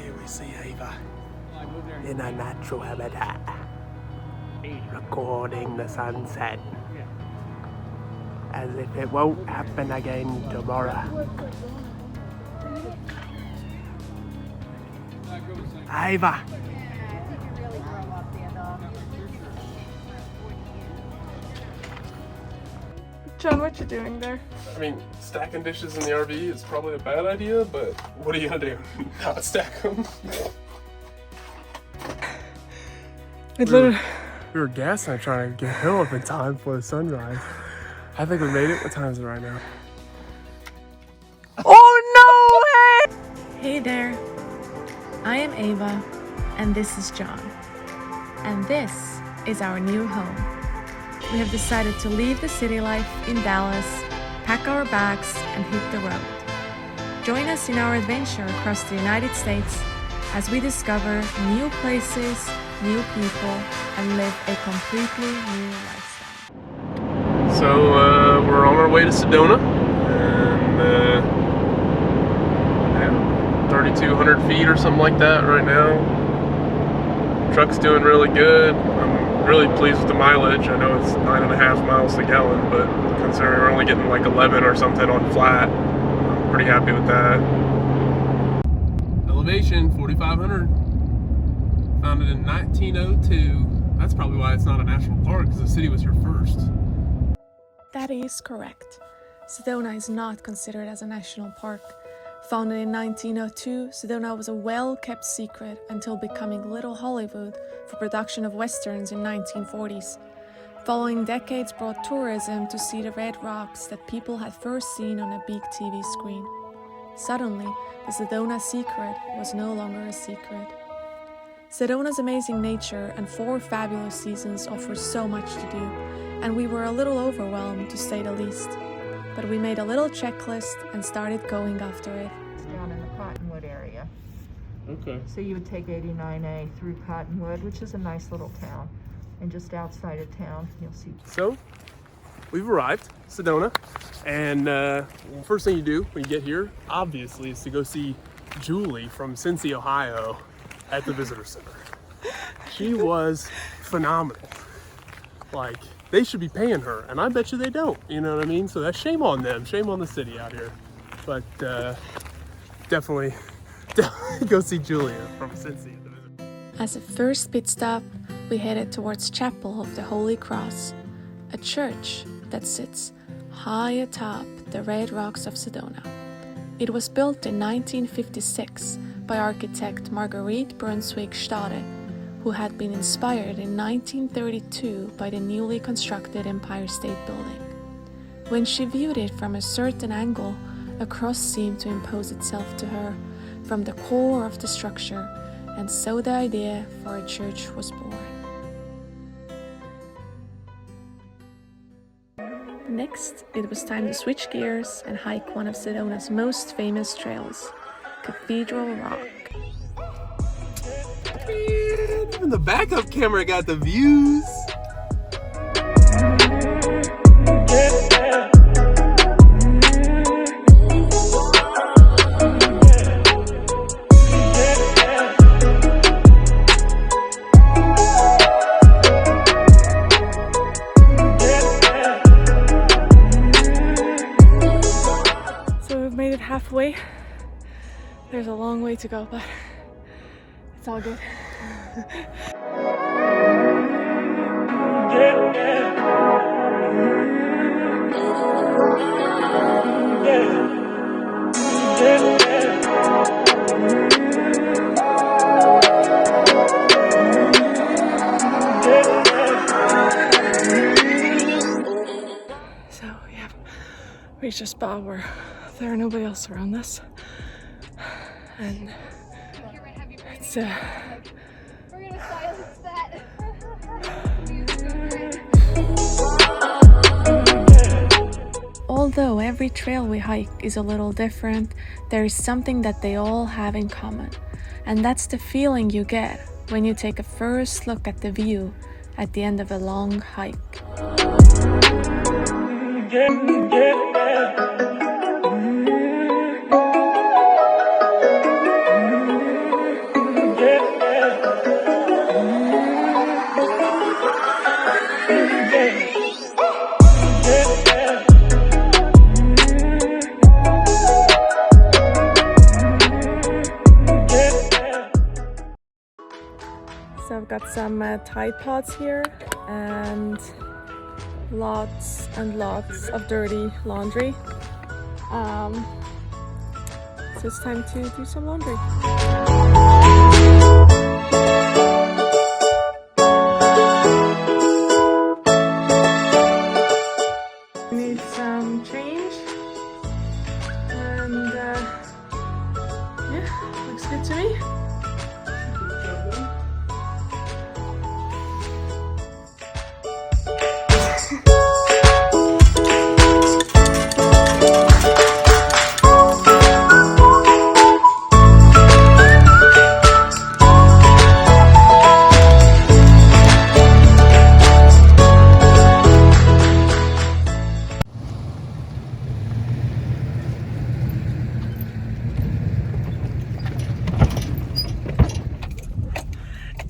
Here we see Ava in a natural habitat, recording the sunset as if it won't happen again tomorrow. Ava! John, what you doing there? I mean, stacking dishes in the RV is probably a bad idea, but what are you gonna do? Not stack them? We were gassing trying to get hill up in time for the sunrise. I think we made it. What time is it right now? Oh no! Hey there, I am Ava, and this is John, and this is our new home. We have decided to leave the city life in Dallas, pack our bags, and hit the road. Join us in our adventure across the United States as we discover new places, new people, and live a completely new lifestyle. So we're on our way to Sedona, and 3,200 feet or something like that right now. Truck's doing really good. I'm really pleased with the mileage. I know it's 9.5 miles to gallon, but considering we're only getting like 11 or something on flat, I'm pretty happy with that. Elevation 4,500. Founded in 1902. That's probably why it's not a national park, because the city was here first. That is correct. Sedona is not considered as a national park. Founded in 1902, Sedona was a well-kept secret until becoming Little Hollywood for production of westerns in 1940s. Following decades brought tourism to see the red rocks that people had first seen on a big TV screen. Suddenly, the Sedona secret was no longer a secret. Sedona's amazing nature and 4 fabulous seasons offer so much to do, and we were a little overwhelmed to say the least. But we made a little checklist and started going after it. It's down in the Cottonwood area. Okay. So you would take 89A through Cottonwood, which is a nice little town. And just outside of town, you'll see. So, we've arrived, Sedona, and first thing you do when you get here, obviously, is to go see Julie from Cincy, Ohio at the visitor center. She was phenomenal. Like, they should be paying her, and I bet you they don't, you know what I mean? So that's shame on them, shame on the city out here. But definitely go see Julia from Cincy. As a first pit stop, we headed towards Chapel of the Holy Cross, a church that sits high atop the red rocks of Sedona. It was built in 1956 by architect Marguerite Brunswick Stade, who had been inspired in 1932 by the newly constructed Empire State Building. When she viewed it from a certain angle, a cross seemed to impose itself to her from the core of the structure, and so the idea for a church was born. Next, it was time to switch gears and hike one of Sedona's most famous trails, Cathedral Rock. Even the backup camera got the views. So we've made it halfway. There's a long way to go, but it's all good. So yeah, we reached a spot where there are nobody else around us, and it's We're gonna silence that. Although every trail we hike is a little different, there is something that they all have in common, and that's the feeling you get when you take a first look at the view at the end of a long hike. got some Tide Pods here and lots and lots of dirty laundry. So it's time to do some laundry. Need some change, and yeah, looks good to me.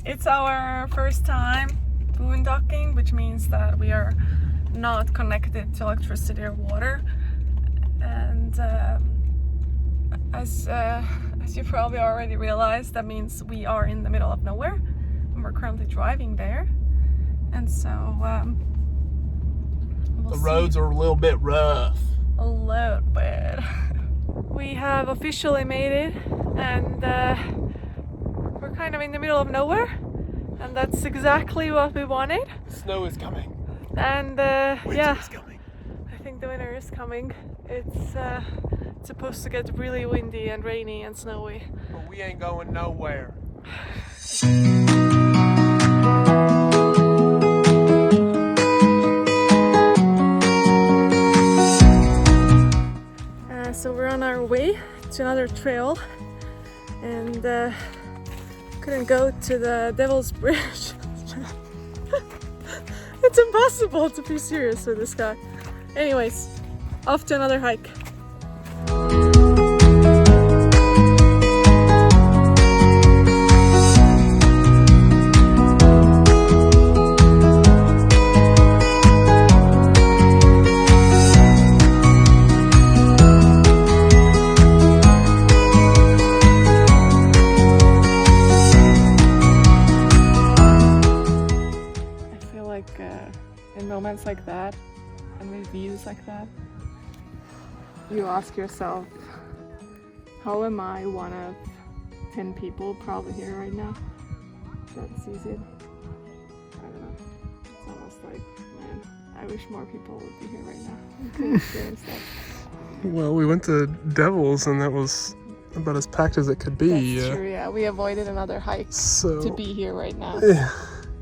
It's our first time boondocking, which means that we are not connected to electricity or water. And as you probably already realized, that means we are in the middle of nowhere, and we're currently driving there. And so the roads are a little bit rough. A little bit. We have officially made it, and we're kind of in the middle of nowhere, and that's exactly what we wanted. Snow is coming. And Winter yeah, is coming. I think the winter is coming. It's supposed to get really windy and rainy and snowy. But we ain't going nowhere. So we're on our way to another trail, and couldn't go to the Devil's Bridge. It's impossible to be serious with this guy. Anyways, off to another hike. In moments like that and with views like that, you ask yourself, how am I one of 10 people probably here right now that sees it? I don't know. It's almost like, man, I wish more people would be here right now and could experience that. Well, we went to Devil's and that was about as packed as it could be. That's true, yeah. We avoided another hike to be here right now. Yeah.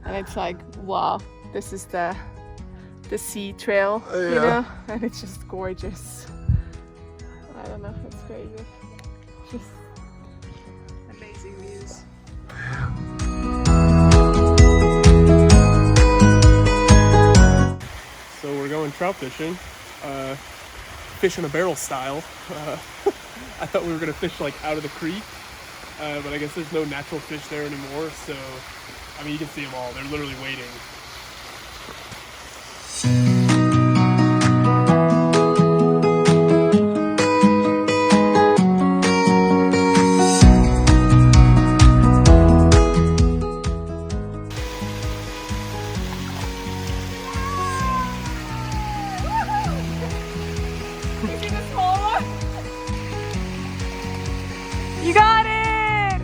And it's like, wow, this is the sea trail, Yeah. you know, and it's just gorgeous. I don't know, it's crazy. Just amazing views. So we're going trout fishing, fish in a barrel style. I thought we were gonna fish like out of the creek, but I guess there's no natural fish there anymore. So, I mean, you can see them all. They're literally waiting. You got it!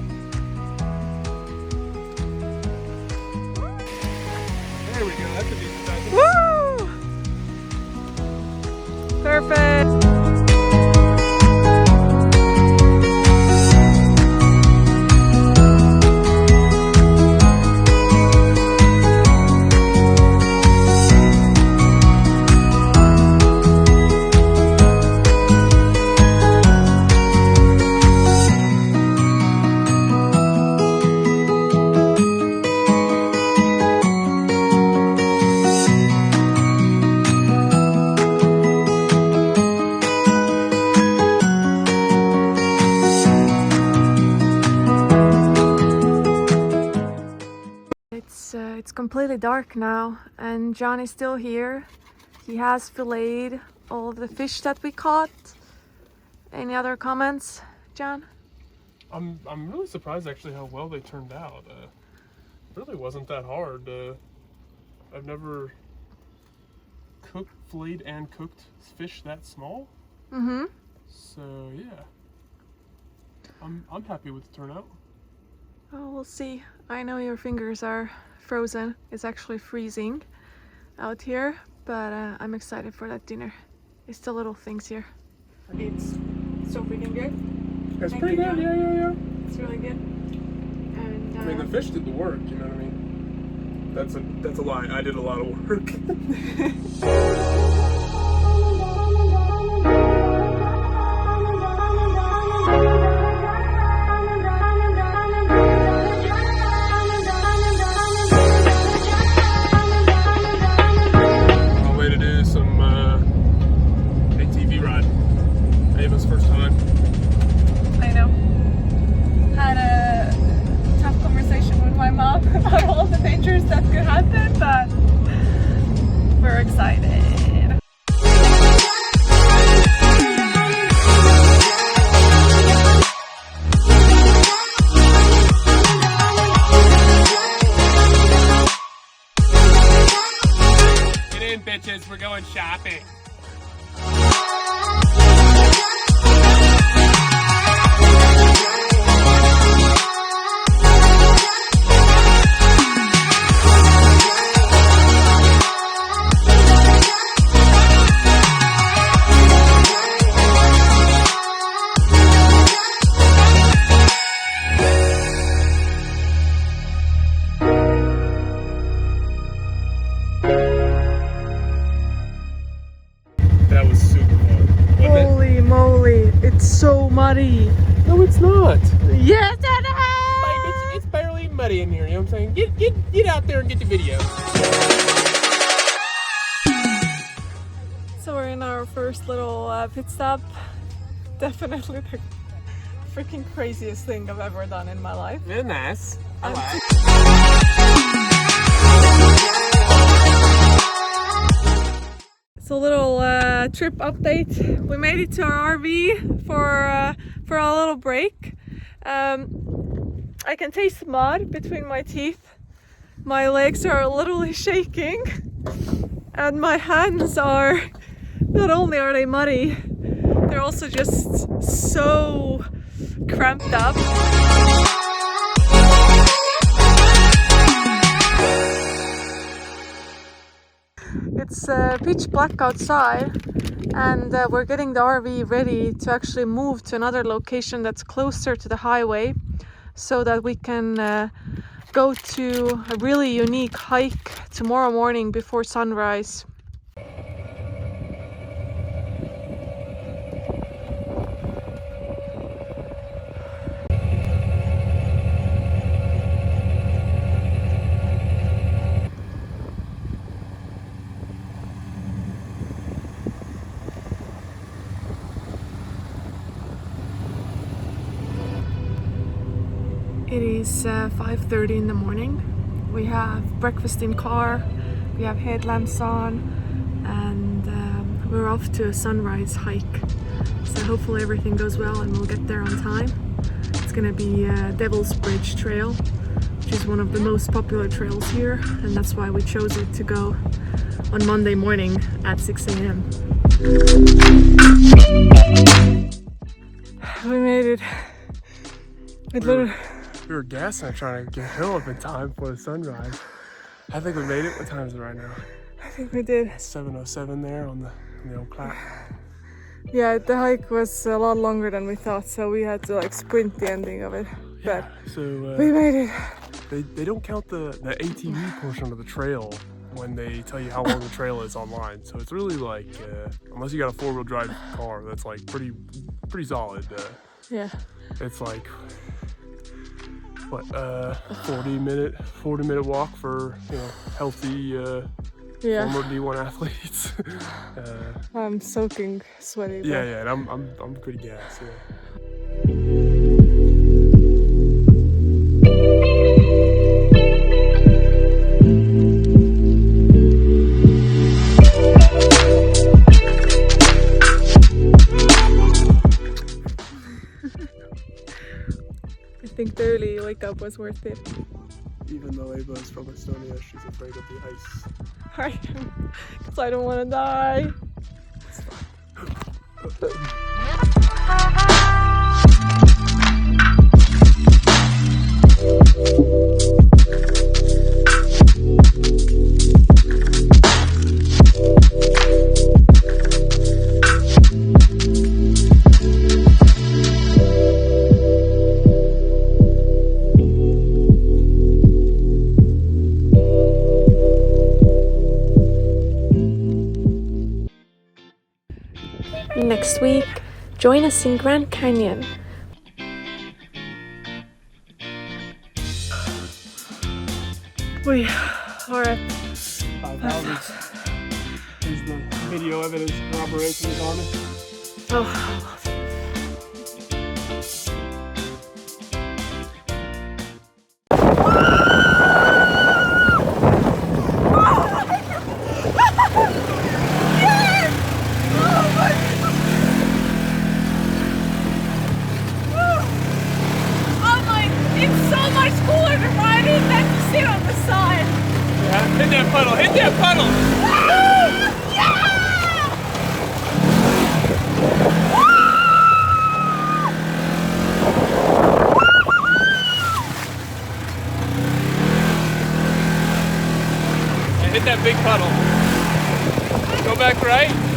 There we go. That's a decent size. Woo! Perfect. It's completely dark now, and John is still here. He has filleted all of the fish that we caught. Any other comments, John? I'm really surprised actually how well they turned out. really wasn't that hard. I've never cooked, filleted, and cooked fish that small. Mm-hmm. So yeah, I'm happy with the turnout. Oh, we'll see. I know your fingers are frozen. It's actually freezing out here, but I'm excited for that dinner. It's the little things here. It's so freaking good. It's pretty good, yeah. It's really good. And I mean, the fish did the work, you know what I mean? That's a lie. I did a lot of work. On my way to do some ATV ride. Ava's first time. I know. Had a tough conversation with my mom about all the dangers that could happen, but we're excited. Get in, bitches. We're going shopping. That was super fun, wasn't it? Holy moly, it's so muddy. No, it's not. Yes, it is! It's barely muddy in here, you know what I'm saying? Get out there and get the video. So we're in our first little pit stop. Definitely the freaking craziest thing I've ever done in my life. Very nice. I like. It's a little trip update. We made it to our RV for a little break. I can taste mud between my teeth. My legs are literally shaking, and my hands are, not only are they muddy, they're also just so cramped up. It's pitch black outside, and we're getting the RV ready to actually move to another location that's closer to the highway so that we can go to a really unique hike tomorrow morning before sunrise. It is 5:30 in the morning. We have breakfast in car, we have headlamps on, and we're off to a sunrise hike. So hopefully everything goes well and we'll get there on time. It's gonna be Devil's Bridge Trail, which is one of the most popular trails here, and that's why we chose it to go on Monday morning at 6 a.m. We made it. We were gassing and trying to get hill up in time for the sunrise. I think we made it. What time is it right now? I think we did. 7:07 there on the old clock. Yeah, the hike was a lot longer than we thought, so we had to like sprint the ending of it. But So we made it. they don't count the ATV portion of the trail when they tell you how long the trail is online. So it's really like, unless you got a 4-wheel drive car, that's like pretty solid. Yeah. It's like, what, 40 minute walk for, you know, healthy Yeah. former D1 athletes. I'm soaking sweaty. but- yeah, and I'm pretty gassed. Yeah. I think the early wake up was worth it. Even though Ava is from Estonia, she's afraid of the ice. I am, because I don't want to die. Next week, join us in Grand Canyon. We are at 5 houses. Here's the video evidence corroboration of Garmin. oh, Hit that puddle, hit that puddle! Yeah, hit that big puddle. Go back right.